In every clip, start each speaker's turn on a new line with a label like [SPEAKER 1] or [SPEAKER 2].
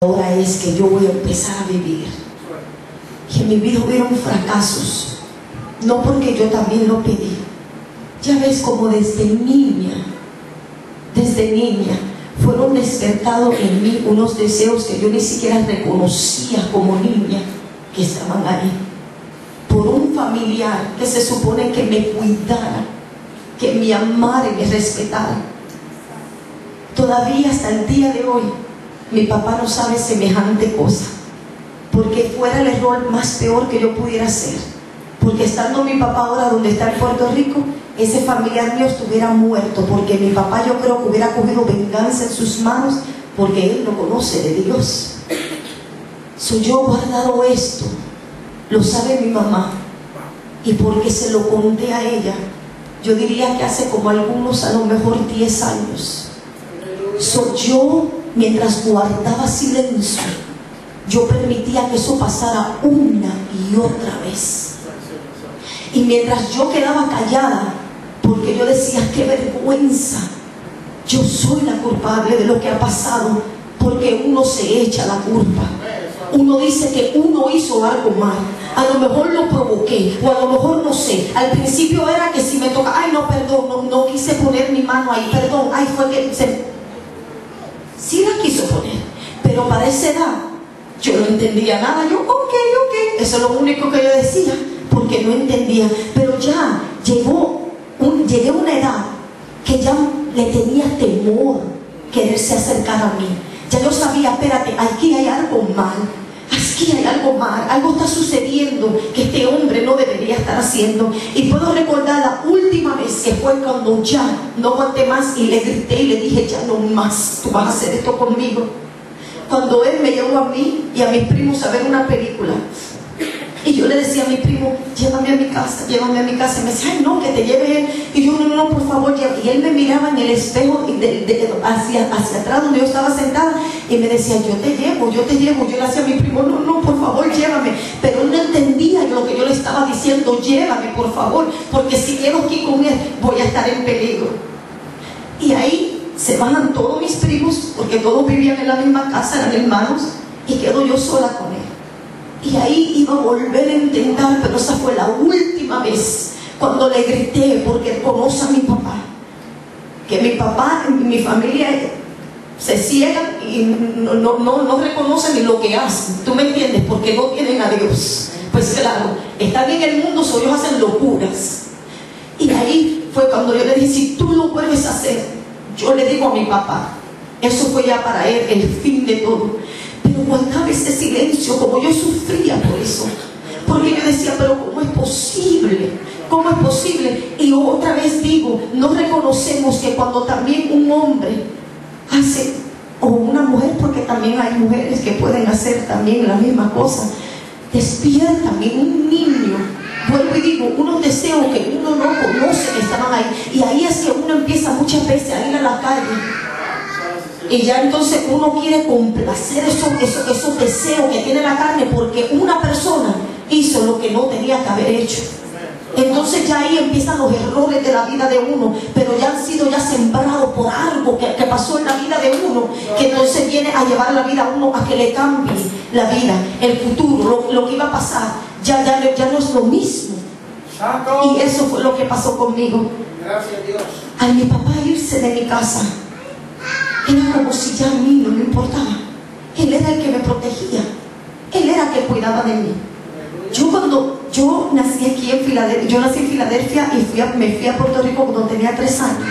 [SPEAKER 1] Ahora es que yo voy a empezar a vivir. Y en mi vida hubieron fracasos, no porque yo también lo pedí. Ya ves como desde niña fueron despertados en mí unos deseos que yo ni siquiera reconocía como niña que estaban ahí, por un familiar que se supone que me cuidara, que me amara y me respetara. Todavía hasta el día de hoy mi papá no sabe semejante cosa, porque fuera el error más peor que yo pudiera hacer, porque estando mi papá ahora donde está en Puerto Rico, ese familiar mío estuviera muerto, porque mi papá yo creo que hubiera cogido venganza en sus manos, porque él no conoce de Dios. Yo he guardado esto, lo sabe mi mamá, y porque se lo conté a ella, yo diría que hace como algunos, a lo mejor 10 años. Yo, mientras guardaba silencio, yo permitía que eso pasara una y otra vez. Y mientras yo quedaba callada, porque yo decía, qué vergüenza, yo soy la culpable de lo que ha pasado, porque uno se echa la culpa. Uno dice que uno hizo algo mal, a lo mejor lo provoqué, o a lo mejor no sé. Al principio era que si me toca, ay no, perdón, no quise poner mi mano ahí, perdón, ay fue que sí la quiso poner, pero para esa edad yo no entendía nada. Yo, ok, eso es lo único que yo decía, porque no entendía. Pero ya llegué a una edad que ya le tenía temor quererse acercar a mí. Ya yo sabía, espérate, aquí hay algo mal, aquí hay algo mal, algo está sucediendo que este hombre no debería estar haciendo. Y puedo recordar la última vez que fue cuando ya no aguanté más y le grité y le dije, ya no más, tú vas a hacer esto conmigo. Cuando él me llevó a mí y a mis primos a ver una película, y yo le decía a mi primo, llévame a mi casa, llévame a mi casa. Y me decía, ay no, que te lleve él. Y yo, no, por favor, llévame. Y él me miraba en el espejo hacia atrás donde yo estaba sentada y me decía, yo te llevo. Yo le decía a mi primo, no, por favor, llévame. Pero él no entendía lo que yo le estaba diciendo, llévame, por favor, porque si quedo aquí con él, voy a estar en peligro. Y ahí se bajan todos mis primos, porque todos vivían en la misma casa, eran hermanos, y quedo yo sola con él. Y ahí iba a volver a intentar, pero esa fue la última vez cuando le grité, porque él conoce a mi papá, que mi papá y mi familia se ciegan y no reconocen ni lo que hacen, ¿tú me entiendes? Porque no tienen a Dios. Pues claro, están en el mundo, so ellos hacen locuras. Y ahí fue cuando yo le dije, si tú lo vuelves a hacer, yo le digo a mi papá. Eso fue ya para él el fin de todo. Pero guardaba ese silencio, como yo sufría por eso, porque yo decía, pero ¿cómo es posible? ¿Cómo es posible? Y otra vez digo, no reconocemos que cuando también un hombre hace, o una mujer, porque también hay mujeres que pueden hacer también la misma cosa, despiertan en un niño, vuelvo y digo, unos deseos que uno no conoce que estaban ahí, y ahí es que uno empieza muchas veces a ir a la calle. Y ya entonces uno quiere complacer esos deseos que tiene la carne, porque una persona hizo lo que no tenía que haber hecho. Entonces ya ahí empiezan los errores de la vida de uno, pero ya han sido ya sembrados por algo que pasó en la vida de uno, que entonces viene a llevar la vida a uno a que le cambie la vida, el futuro, lo que iba a pasar, ya no es lo mismo. Y eso fue lo que pasó conmigo.
[SPEAKER 2] Gracias a Dios.
[SPEAKER 1] Al mi papá irse de mi casa, era como si ya a mí no me importaba. Él era el que me protegía, él era el que cuidaba de mí. Yo nací aquí en Filadelfia, yo nací en Filadelfia y me fui a Puerto Rico cuando tenía 3 años.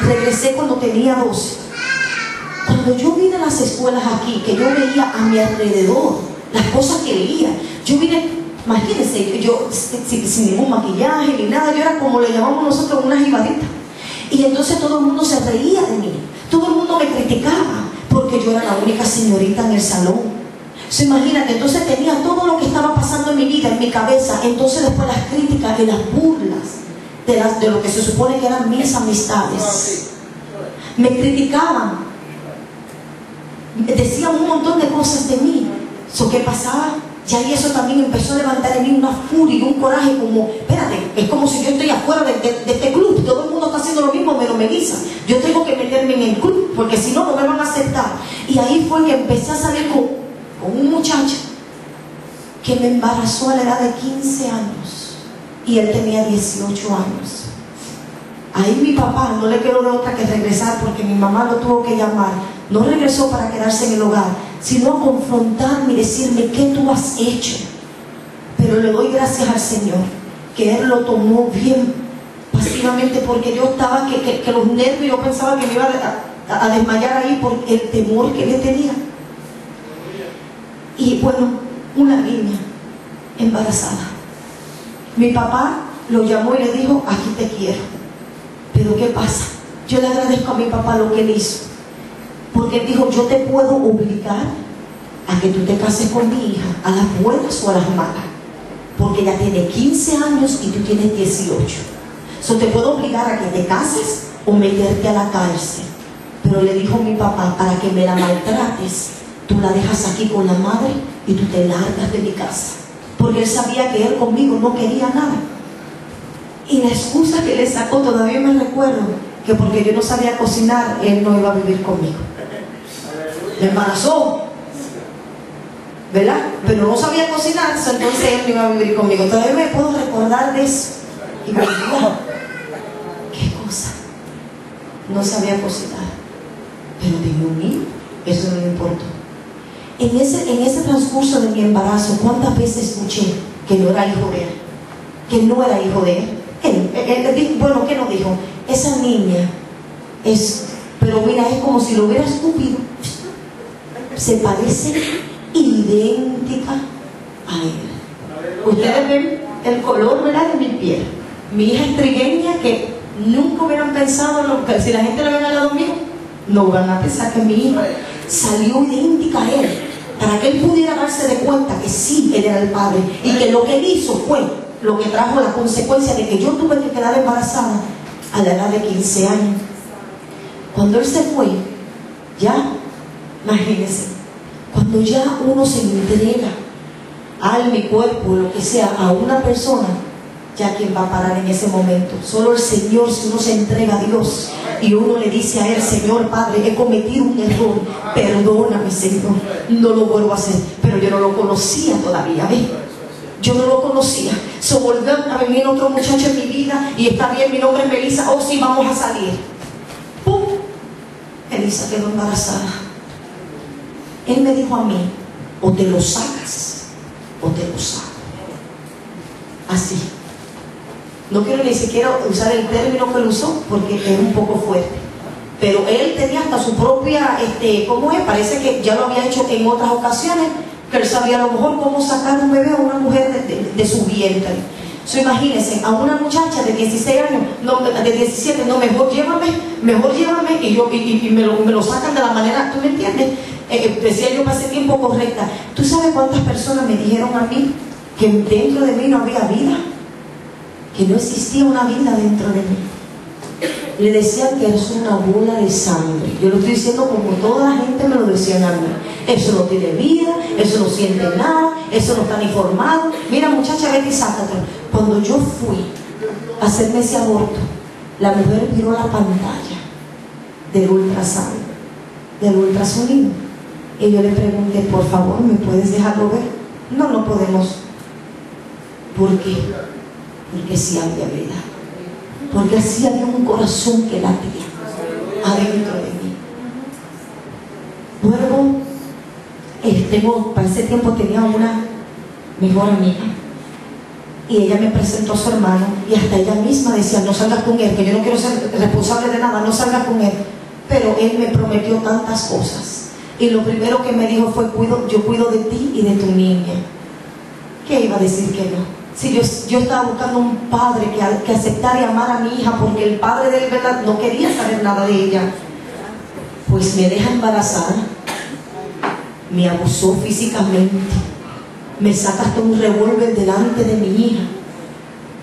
[SPEAKER 1] Regresé cuando tenía 12. Cuando yo vine a las escuelas aquí, que yo veía a mi alrededor las cosas que veía, yo vine, imagínense, yo sin ningún maquillaje ni nada, yo era como le llamamos nosotros una jibadita. Y entonces todo el mundo se reía de mí, todo el mundo me criticaba, porque yo era la única señorita en el salón. Imagínate, entonces tenía todo lo que estaba pasando en mi vida, en mi cabeza. Entonces después las críticas y las burlas de lo que se supone que eran mis amistades. Me criticaban, decían un montón de cosas de mí. ¿Qué pasaba? Ya y eso también empezó a levantar en mí una furia y un coraje, como, espérate, es como si yo estoy afuera de este club, todo el mundo está haciendo lo mismo menos Melissa. Yo tengo que meterme en el club, porque si no, no me van a aceptar. Y ahí fue que empecé a salir con que me embarazó a la edad de 15 años y él tenía 18 años. Ahí mi papá no le quedó de otra que regresar, porque mi mamá lo tuvo que llamar. No regresó para quedarse en el hogar, sino a confrontarme y decirme: ¿qué tú has hecho? Pero le doy gracias al Señor que Él lo tomó bien pasivamente, porque yo estaba que los nervios, yo pensaba que me iba a desmayar ahí por el temor que le tenía. Y bueno, una niña embarazada. Mi papá lo llamó y le dijo: aquí te quiero. Pero ¿qué pasa? Yo le agradezco a mi papá lo que él hizo, porque él dijo: yo te puedo obligar a que tú te cases con mi hija, a las buenas o a las malas, porque ella tiene 15 años y tú tienes 18. Te puedo obligar a que te cases o meterte a la cárcel. Pero le dijo mi papá: para que me la maltrates, tú la dejas aquí con la madre y tú te largas de mi casa. Porque él sabía que él conmigo no quería nada. Y la excusa que le sacó, todavía me recuerdo, que porque yo no sabía cocinar, él no iba a vivir conmigo. Me embarazó, ¿verdad? Pero no sabía cocinar, entonces él no iba a vivir conmigo. Todavía me puedo recordar de eso. Y me digo: ¿qué cosa? No sabía cocinar, pero tenía un hijo, eso no me importó. En ese transcurso de mi embarazo, ¿cuántas veces escuché que no era hijo de él? Que no era hijo de él. Bueno, ¿qué nos dijo? Esa niña es, pero mira, es como si lo hubiera escupido. Se parece idéntica a él. Ustedes ven el color, ¿verdad?, de mi piel. Mi hija es trigueña, que nunca hubieran pensado, que si la gente la ven al lado mío, no van a pensar que mi hija salió idéntica a él, para que él pudiera darse de cuenta que sí, él era el padre, y que lo que él hizo fue lo que trajo la consecuencia de que yo tuve que quedar embarazada a la edad de 15 años. Cuando él se fue, ya, imagínense, cuando ya uno se entrega alma y cuerpo, lo que sea, a una persona, ya quién va a parar en ese momento. Solo el Señor. Si uno se entrega a Dios y uno le dice a Él: Señor Padre, he cometido un error, perdóname, Señor, no lo vuelvo a hacer. Pero yo no lo conocía todavía, ¿ves? Yo no lo conocía. Volvió a venir otro muchacho en mi vida, y está bien, mi nombre es Melissa. Oh, sí, vamos a salir. ¡Pum! Elisa quedó embarazada. Él me dijo a mí: o te lo sacas o te lo saco. Así. No quiero ni siquiera usar el término que él usó, porque es un poco fuerte. Pero él tenía hasta su propia, ¿cómo es? Parece que ya lo había hecho en otras ocasiones, que él sabía a lo mejor cómo sacar un bebé a una mujer de su vientre. Imagínense, a una muchacha de 16 años, no, de 17, no, mejor llévame, y me lo sacan de la manera, ¿tú me entiendes? Decía yo para ese tiempo, correcta. ¿Tú sabes cuántas personas me dijeron a mí que dentro de mí no había vida? Que no existía una vida dentro de mí. Le decían que eres una bola de sangre. Yo lo estoy diciendo como toda la gente me lo decían a mí. Eso no tiene vida, eso no siente nada, eso no está ni formado. Mira, muchacha, vete y sácatelo. Cuando yo fui a hacerme ese aborto, la mujer miró la pantalla del ultrasonido, y yo le pregunté: por favor, ¿me puedes dejarlo ver? No, no podemos. ¿Por qué? Porque sí había vida, porque sí había un corazón que latía adentro de mí. Luego, para ese tiempo tenía una mejor amiga, y ella me presentó a su hermano, y hasta ella misma decía: no salgas con él, que yo no quiero ser responsable de nada, no salgas con él. Pero él me prometió tantas cosas, y lo primero que me dijo fue: yo cuido de ti y de tu niña. ¿Qué iba a decir que no? Si yo estaba buscando un padre que aceptara y amara a mi hija, porque el padre de él, ¿verdad?, no quería saber nada de ella. Pues me deja embarazada, me abusó físicamente, me saca hasta un revólver delante de mi hija,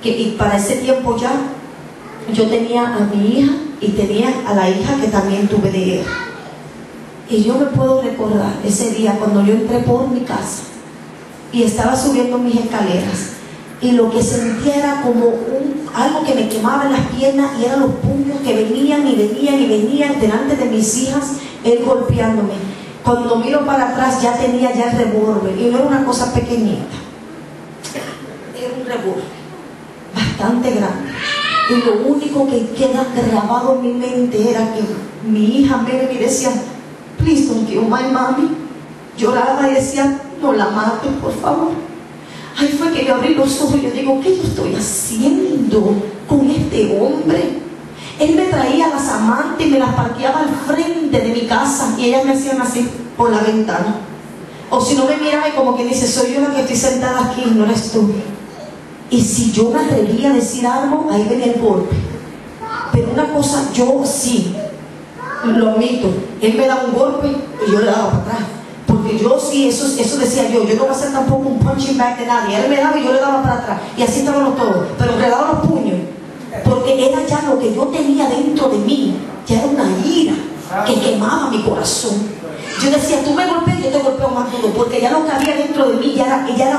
[SPEAKER 1] y para ese tiempo ya yo tenía a mi hija y tenía a la hija que también tuve de él. Y yo me puedo recordar ese día cuando yo entré por mi casa y estaba subiendo mis escaleras, y lo que sentía era como algo que me quemaba en las piernas, y eran los puños que venían y venían y venían delante de mis hijas, él golpeándome. Cuando miro para atrás ya tenía el revólver, y no era una cosa pequeñita, revólver bastante grande. Y lo único que queda grabado en mi mente era que mi hija me decía, please don't kill my mommy. Lloraba y decía, no la mates, por favor. Ahí fue que yo abrí los ojos y yo digo, ¿qué yo estoy haciendo con este hombre? Él me traía a las amantes y me las parqueaba al frente de mi casa y ellas me hacían así por la ventana. O si no me miraba y como que dice, soy yo la que estoy sentada aquí, no eres tú. Y si yo me atrevía a decir algo, ahí venía el golpe. Pero una cosa, yo sí, lo admito, él me daba un golpe y yo le daba para atrás. Porque yo sí, eso decía yo no voy a hacer tampoco un punching bag de nadie. Él me daba y yo le daba para atrás. Y así estábamos todos, pero me daba los puños. Porque era ya lo que yo tenía dentro de mí, ya era una ira que quemaba mi corazón. Yo decía, tú me golpeas, yo te golpeo más duro, porque ya lo que había dentro de mí ya era